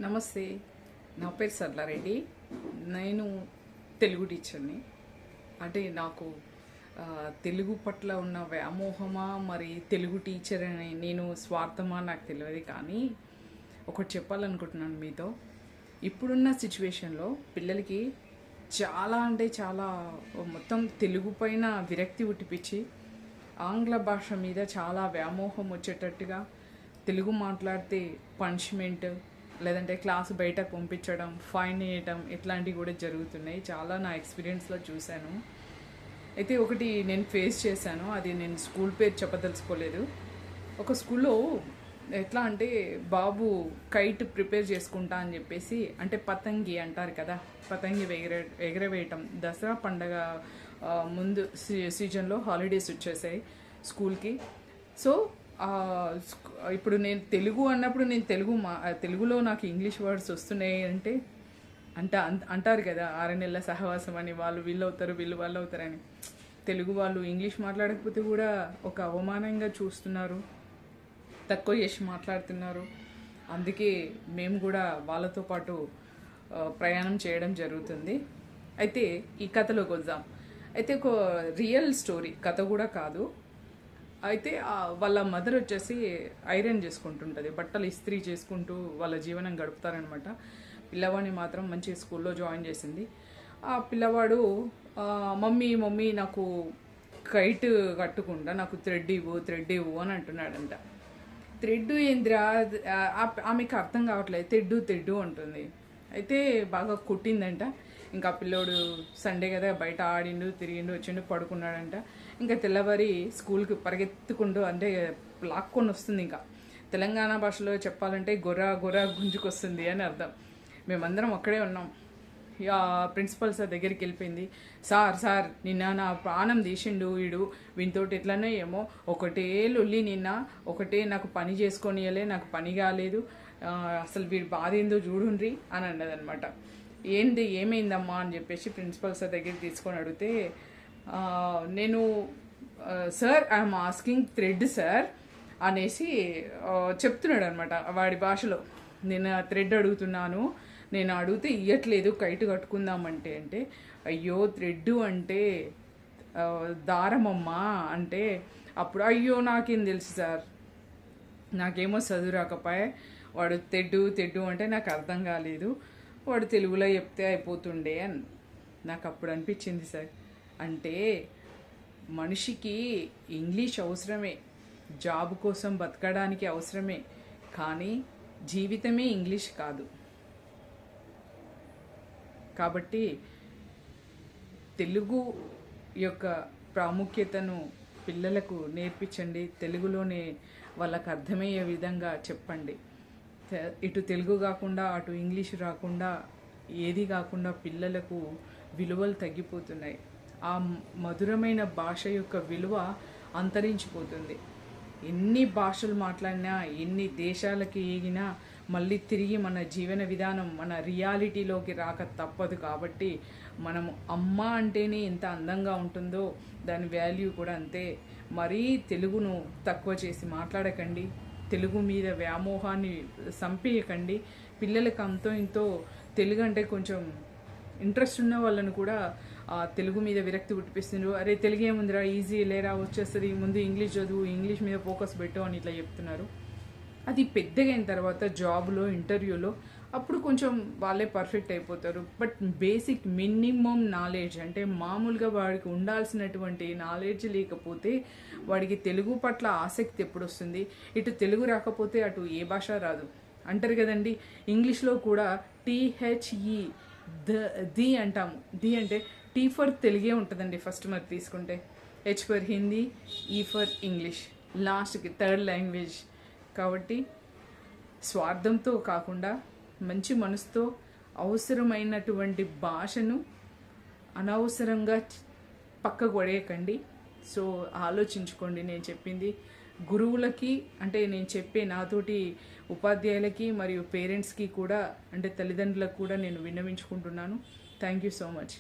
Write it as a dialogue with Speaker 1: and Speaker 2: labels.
Speaker 1: నమస్తే. నా పేరు సర్లారెడ్డి. నేను తెలుగు టీచర్ని. అంటే నాకు తెలుగు పట్ల ఉన్న వ్యామోహమా, మరి తెలుగు టీచర్ అని నేను స్వార్థమా నాకు తెలియదు. కానీ ఒకటి చెప్పాలనుకుంటున్నాను మీతో. ఇప్పుడున్న సిచ్యువేషన్లో పిల్లలకి చాలా అంటే చాలా మొత్తం తెలుగు పైన విరక్తి ఉట్టిపించి ఆంగ్ల భాష మీద చాలా వ్యామోహం వచ్చేటట్టుగా తెలుగు మాట్లాడితే పనిష్మెంట్, లేదంటే క్లాస్ బయట పంపించడం, ఫైన్ వేయటం ఇట్లాంటివి కూడా జరుగుతున్నాయి. చాలా నా ఎక్స్పీరియన్స్లో చూశాను. అయితే ఒకటి నేను ఫేస్ చేశాను. అది నేను స్కూల్ పేరు చెప్పదలుచుకోలేదు. ఒక స్కూల్లో ఎట్లా అంటే బాబు కైట్ ప్రిపేర్ చేసుకుంటా అని చెప్పేసి, అంటే పతంగి అంటారు కదా, పతంగి ఎగరవేయటం. దసరా పండగ ముందు సీజన్లో హాలిడేస్ వచ్చేసాయి స్కూల్కి. సో ఇప్పుడు నేను తెలుగు అన్నప్పుడు నేను తెలుగులో నాకు ఇంగ్లీష్ వర్డ్స్ వస్తున్నాయి అంటే అంటారు కదా, 6 నెలల సహవాసం అని, వాళ్ళు వీళ్ళు అవుతారు, వీళ్ళు వాళ్ళు అవుతారని. తెలుగు వాళ్ళు ఇంగ్లీష్ మాట్లాడకపోతే కూడా ఒక అవమానంగా చూస్తున్నారు, తక్కువ చేసి మాట్లాడుతున్నారు. అందుకే మేము కూడా వాళ్ళతో పాటు ప్రయాణం చేయడం జరుగుతుంది. అయితే ఈ కథలోకి వద్దాం. అయితే ఒక రియల్ స్టోరీ, కథ కూడా కాదు. అయితే వాళ్ళ మదర్ వచ్చేసి ఐరన్ చేసుకుంటుంటుంది, బట్టలు ఇస్త్రీ చేసుకుంటూ వాళ్ళ జీవనం గడుపుతారనమాట. పిల్లవాడిని మాత్రం మంచి స్కూల్లో జాయిన్ చేసింది. ఆ పిల్లవాడు మమ్మీ నాకు కైట్ కట్టుకుండా నాకు థ్రెడ్ ఇవ్వు అని అంటున్నాడంట. థ్రెడ్ ఏంద్రా, ఆమెకు అర్థం కావట్లేదు. తెడ్డు అంటుంది. అయితే బాగా కుట్టిందంట. ఇంకా పిల్లోడు సండే కదా, బయట ఆడిండు, తిరిగిండు, వచ్చిండు, పడుకున్నాడంట. ఇంకా తెల్లవారి స్కూల్కి పరిగెత్తుకుంటూ, అంటే లాక్కొని వస్తుంది. ఇంకా తెలంగాణ భాషలో చెప్పాలంటే గొర్ర గుంజుకొస్తుంది అని అర్థం. మేమందరం అక్కడే ఉన్నాం. ఇక ప్రిన్సిపల్ సార్ దగ్గరికి వెళ్ళిపోయింది. సార్ నిన్న నా ప్రాణం తీసిండు వీడు, వీనితోటి ఎట్లనే ఏమో, ఒకటే లొల్లి నిన్న, ఒకటే నాకు పని చేసుకొనియలే, నాకు పని కాలేదు, అసలు వీడు బాధ ఏందో చూడుండ్రి అని అన్నదనమాట. ఏమైందమ్మా అని చెప్పేసి ప్రిన్సిపల్ సార్ దగ్గరికి తీసుకొని అడిగితే, నేను sir I'm asking thread sir అనేసి చెప్తున్నాడు అనమాట వాడి భాషలో. నేను థ్రెడ్ అడుగుతున్నాను, నేను అడిగితే ఇయ్యట్లేదు, కైట్ కట్టుకుందామంటే అంటే, అయ్యో థ్రెడ్ అంటే దారమమ్మా అంటే, అప్పుడు అయ్యో నాకేం తెలుసు సార్, నాకేమో చదువు రాకపోయే, వాడు తెడ్డు అంటే నాకు అర్థం కాలేదు, వాడు తెలుగులో చెప్తే అయిపోతుండే అని నాకు అప్పుడు అనిపించింది సార్. అంటే మనిషికి ఇంగ్లీష్ అవసరమే, జాబ్ కోసం బతకడానికి అవసరమే, కానీ జీవితమే ఇంగ్లీష్ కాదు. కాబట్టి తెలుగు యొక్క ప్రాముఖ్యతను పిల్లలకు నేర్పించండి. తెలుగులోనే వాళ్ళకు అర్థమయ్యే విధంగా చెప్పండి. ఇటు తెలుగు కాకుండా అటు ఇంగ్లీష్ రాకుండా, ఏది కాకుండా పిల్లలకు విలువలు తగ్గిపోతున్నాయి. ఆ మధురమైన భాష యొక్క విలువ అంతరించిపోతుంది. ఎన్ని భాషలు మాట్లాడినా, ఎన్ని దేశాలకి ఏగినా మళ్ళీ తిరిగి మన జీవన విధానం, మన రియాలిటీలోకి రాక తప్పదు. కాబట్టి మనము అమ్మ అంటేనే ఎంత అందంగా ఉంటుందో దాని వాల్యూ కూడా అంతే. మరీ తెలుగును తక్కువ చేసి మాట్లాడకండి. తెలుగు మీద వ్యామోహాన్ని సంపేయకండి. పిల్లలకు అంతో ఇంతో తెలుగు అంటే కొంచెం ఇంట్రెస్ట్ ఉన్న వాళ్ళని కూడా తెలుగు మీద విరక్తి పుట్టిపిస్తున్నారు. అరే తెలుగు ఏముందిరా, ఈజీ లేరా, వచ్చేస్తుంది, ముందు ఇంగ్లీష్ చదువు, ఇంగ్లీష్ మీద ఫోకస్ పెట్టు అని ఇట్లా చెప్తున్నారు. అది పెద్దగా అయిన తర్వాత జాబ్లో, ఇంటర్వ్యూలో అప్పుడు కొంచెం వాళ్ళే పర్ఫెక్ట్ అయిపోతారు. బట్ బేసిక్ మినిమం నాలెడ్జ్, అంటే మామూలుగా వాడికి ఉండాల్సినటువంటి నాలెడ్జ్ లేకపోతే వాడికి తెలుగు పట్ల ఆసక్తి ఎప్పుడు వస్తుంది? ఇటు తెలుగు రాకపోతే అటు ఏ భాష రాదు అంటారు కదండి. ఇంగ్లీష్లో కూడా THE ది అంటాము. ది అంటే టీ ఫర్ తెలుగే ఉంటుందండి ఫస్ట్ మరి తీసుకుంటే, H for Hindi, E for English, లాస్ట్కి థర్డ్ లాంగ్వేజ్. కాబట్టి స్వార్థంతో కాకుండా మంచి మనసుతో అవసరమైనటువంటి భాషను అనవసరంగా పక్కకు పడేయకండి. సో ఆలోచించుకోండి నేను చెప్పింది. గురువులకి, అంటే నేను చెప్పే నాతోటి ఉపాధ్యాయులకి మరియు పేరెంట్స్కి కూడా, అంటే తల్లిదండ్రులకు కూడా నేను విన్నవించుకుంటున్నాను. Thank you so much.